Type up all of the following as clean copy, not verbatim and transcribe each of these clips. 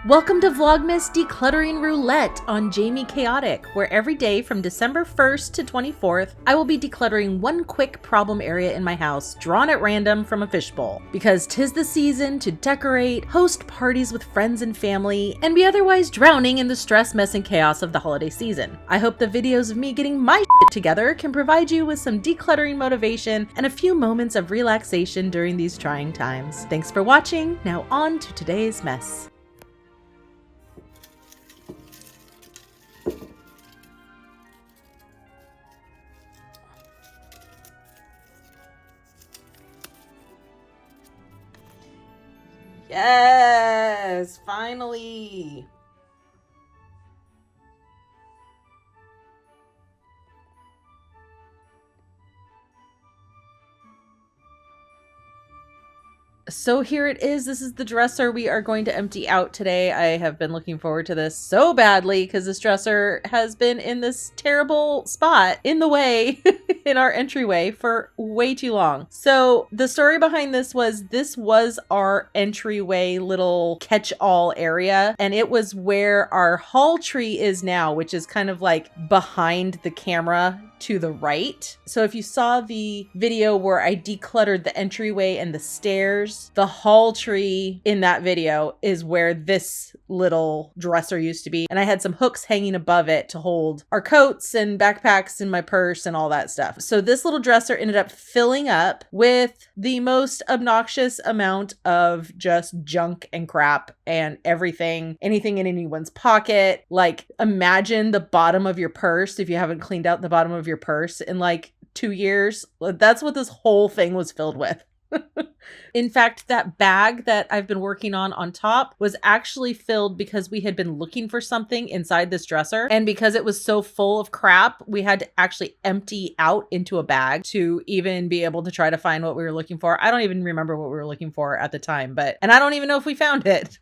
Welcome to Vlogmas Decluttering Roulette on Jamie Chaotic, where every day from December 1st to 24th, I will be decluttering one quick problem area in my house, drawn at random from a fishbowl. Because 'tis the season to decorate, host parties with friends and family, and be otherwise drowning in the stress, mess, and chaos of the holiday season. I hope the videos of me getting my shit together can provide you with some decluttering motivation and a few moments of relaxation during these trying times. Thanks for watching. Now on to today's mess. Yes, finally. So here it is. This is the dresser we are going to empty out today. I have been looking forward to this so badly because this dresser has been in this terrible spot in the way in our entryway for way too long. So the story behind this was our entryway little catch-all area, and it was where our hall tree is now, which is kind of like behind the camera to the right. So if you saw the video where I decluttered the entryway and the stairs, the hall tree in that video is where this little dresser used to be. And I had some hooks hanging above it to hold our coats and backpacks and my purse and all that stuff. So this little dresser ended up filling up with the most obnoxious amount of just junk and crap and everything, anything in anyone's pocket. Like, imagine the bottom of your purse if you haven't cleaned out the bottom of your purse in like 2 years. That's what this whole thing was filled with. In fact, that bag that I've been working on top was actually filled because we had been looking for something inside this dresser. And because it was so full of crap, we had to actually empty out into a bag to even be able to try to find what we were looking for. I don't even remember what we were looking for at the time, and I don't even know if we found it.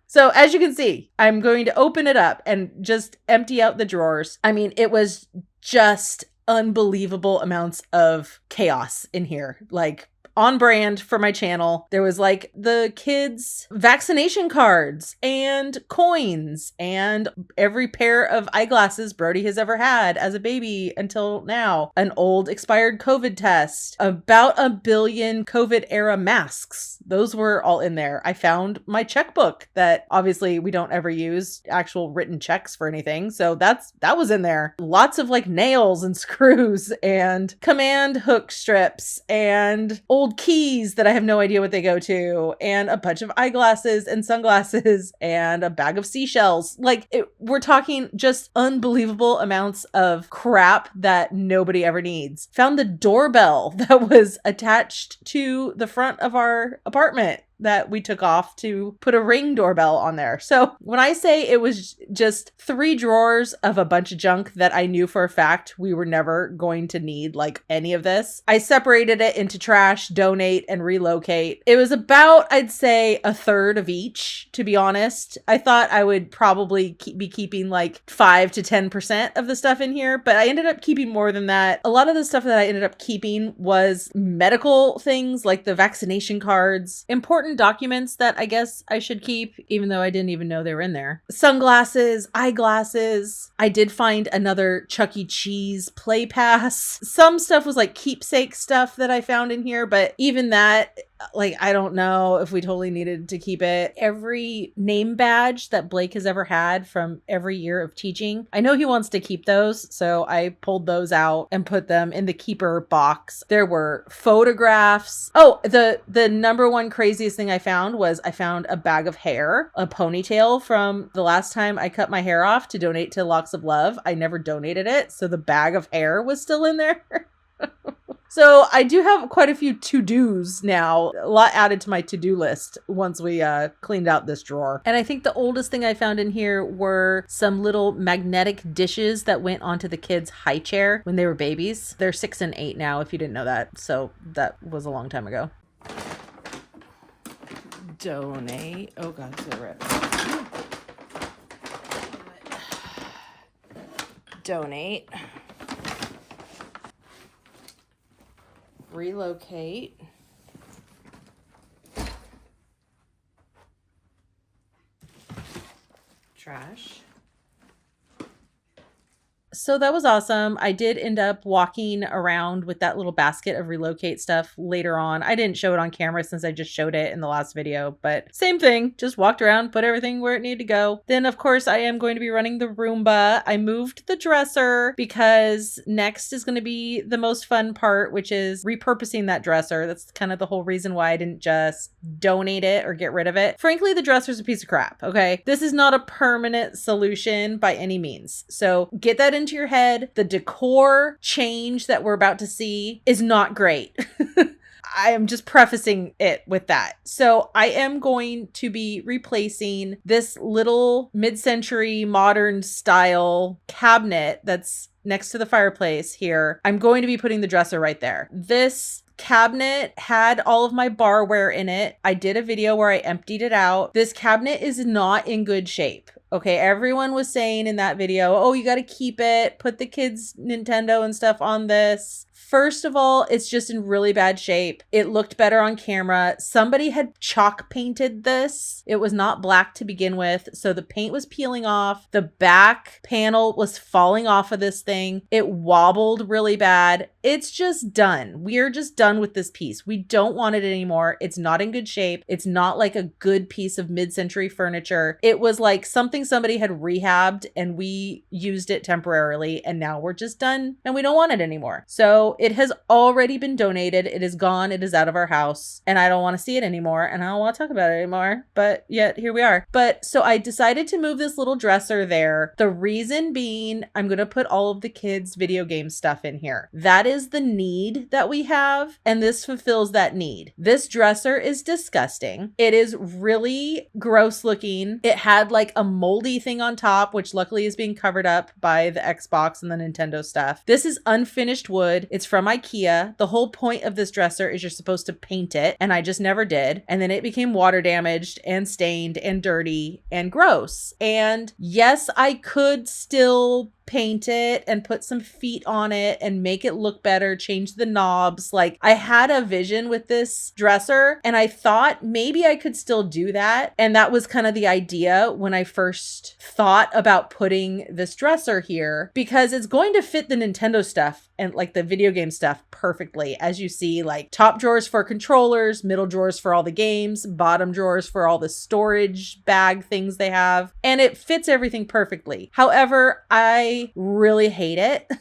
So as you can see, I'm going to open it up and just empty out the drawers. I mean, it was just unbelievable amounts of chaos in here. Like, on brand for my channel. There was like the kids' vaccination cards and coins and every pair of eyeglasses Brody has ever had as a baby until now. An old expired COVID test, about 1 billion COVID era masks. Those were all in there. I found my checkbook that obviously we don't ever use actual written checks for anything. So that was in there. Lots of like nails and screws and command hook strips and old keys that I have no idea what they go to, and a bunch of eyeglasses and sunglasses and a bag of seashells. We're talking just unbelievable amounts of crap that nobody ever needs. Found the doorbell that was attached to the front of our apartment that we took off to put a Ring doorbell on there. So when I say it was just 3 drawers of a bunch of junk that I knew for a fact we were never going to need, like any of this, I separated it into trash, donate, and relocate. It was about, I'd say, 1/3 of each, to be honest. I thought I would probably be keeping like 5 to 10% of the stuff in here, but I ended up keeping more than that. A lot of the stuff that I ended up keeping was medical things like the vaccination cards, important documents that I guess I should keep, even though I didn't even know they were in there. Sunglasses, eyeglasses. I did find another Chuck E. Cheese play pass. Some stuff was like keepsake stuff that I found in here, but even that, like, I don't know if we totally needed to keep it. Every name badge that Blake has ever had from every year of teaching, I know he wants to keep those, so I pulled those out and put them in the keeper box. There were photographs. Oh, the number one craziest thing I found was I found a bag of hair, a ponytail from the last time I cut my hair off to donate to Locks of Love. I never donated it, so the bag of hair was still in there. So I do have quite a few to-dos now, a lot added to my to-do list once we cleaned out this drawer. And I think the oldest thing I found in here were some little magnetic dishes that went onto the kids' high chair when they were babies. They're 6 and 8 now, if you didn't know that. So that was a long time ago. Donate. Oh God, it's gonna rip. Donate. Relocate. trash. So that was awesome. I did end up walking around with that little basket of relocate stuff later on. I didn't show it on camera since I just showed it in the last video, but same thing. Just walked around, put everything where it needed to go. Then of course I am going to be running the Roomba. I moved the dresser because next is going to be the most fun part, which is repurposing that dresser. That's kind of the whole reason why I didn't just donate it or get rid of it. Frankly, the dresser's a piece of crap, okay? This is not a permanent solution by any means. So get that into your head. The decor change that we're about to see is not great. I am just prefacing it with that. So I am going to be replacing this little mid-century modern style cabinet that's next to the fireplace here. I'm going to be putting the dresser right there. This cabinet had all of my barware in it. I did a video where I emptied it out. This cabinet is not in good shape. Okay, everyone was saying in that video, oh, you got to keep it, put the kids' Nintendo and stuff on this. First of all, it's just in really bad shape. It looked better on camera. Somebody had chalk painted this. It was not black to begin with, so the paint was peeling off. The back panel was falling off of this thing. It wobbled really bad. It's just done. We're just done with this piece. We don't want it anymore. It's not in good shape. It's not like a good piece of mid-century furniture. It was like something somebody had rehabbed and we used it temporarily, and now we're just done and we don't want it anymore. So it has already been donated. It is gone. It is out of our house and I don't want to see it anymore and I don't want to talk about it anymore, but yet here we are. But so I decided to move this little dresser there. The reason being, I'm going to put all of the kids' video game stuff in here. That is the need that we have, and this fulfills that need. This dresser is disgusting. It is really gross looking. It had like a moldy thing on top, which luckily is being covered up by the Xbox and the Nintendo stuff. This is unfinished wood. It's from IKEA. The whole point of this dresser is you're supposed to paint it, and I just never did. And then it became water damaged and stained and dirty and gross. And yes, I could still paint it and put some feet on it and make it look better, change the knobs. Like, I had a vision with this dresser and I thought maybe I could still do that. And that was kind of the idea when I first thought about putting this dresser here, because it's going to fit the Nintendo stuff and like the video game stuff perfectly. As you see, like top drawers for controllers, middle drawers for all the games, bottom drawers for all the storage bag things they have, and it fits everything perfectly. However, I really hate it.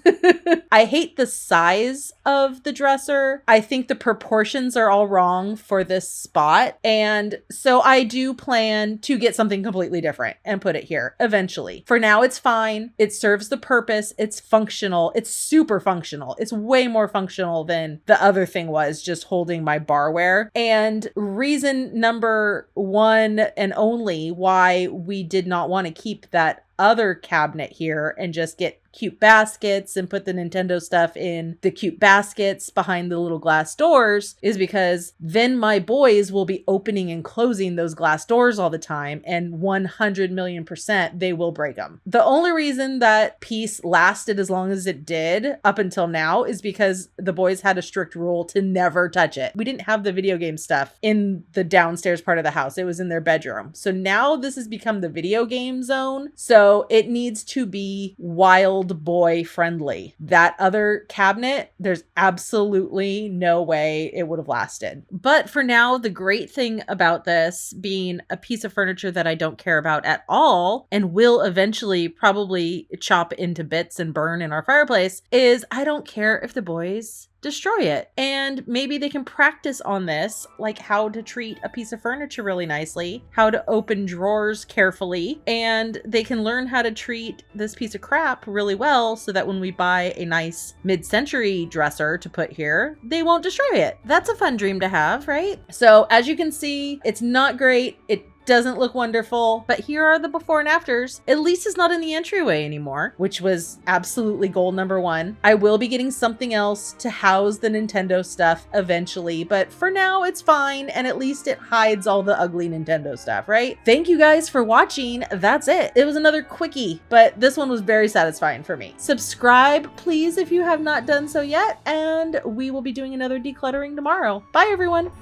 I hate the size of the dresser. I think the proportions are all wrong for this spot. And so I do plan to get something completely different and put it here eventually. For now, it's fine. It serves the purpose. It's functional. It's super functional. It's way more functional than the other thing was, just holding my barware. And reason number one and only why we did not want to keep that other cabinet here and just get cute baskets and put the Nintendo stuff in the cute baskets behind the little glass doors is because then my boys will be opening and closing those glass doors all the time, and 100,000,000% they will break them. The only reason that piece lasted as long as it did up until now is because the boys had a strict rule to never touch it. We didn't have the video game stuff in the downstairs part of the house. It was in their bedroom. So now this has become the video game zone. So it needs to be wild boy friendly. That other cabinet, there's absolutely no way it would have lasted. But for now, the great thing about this being a piece of furniture that I don't care about at all and will eventually probably chop into bits and burn in our fireplace is I don't care if the boys destroy it. And maybe they can practice on this, like how to treat a piece of furniture really nicely, how to open drawers carefully, and they can learn how to treat this piece of crap really well so that when we buy a nice mid-century dresser to put here, they won't destroy it. That's a fun dream to have, right? So as you can see, it's not great. It doesn't look wonderful, but here are the before and afters. At least it's not in the entryway anymore, which was absolutely goal number one. I will be getting something else to house the Nintendo stuff eventually, but for now it's fine, and at least it hides all the ugly Nintendo stuff, right? Thank you guys for watching. That's it. It was another quickie, but this one was very satisfying for me. Subscribe, please, if you have not done so yet, and we will be doing another decluttering tomorrow. Bye, everyone.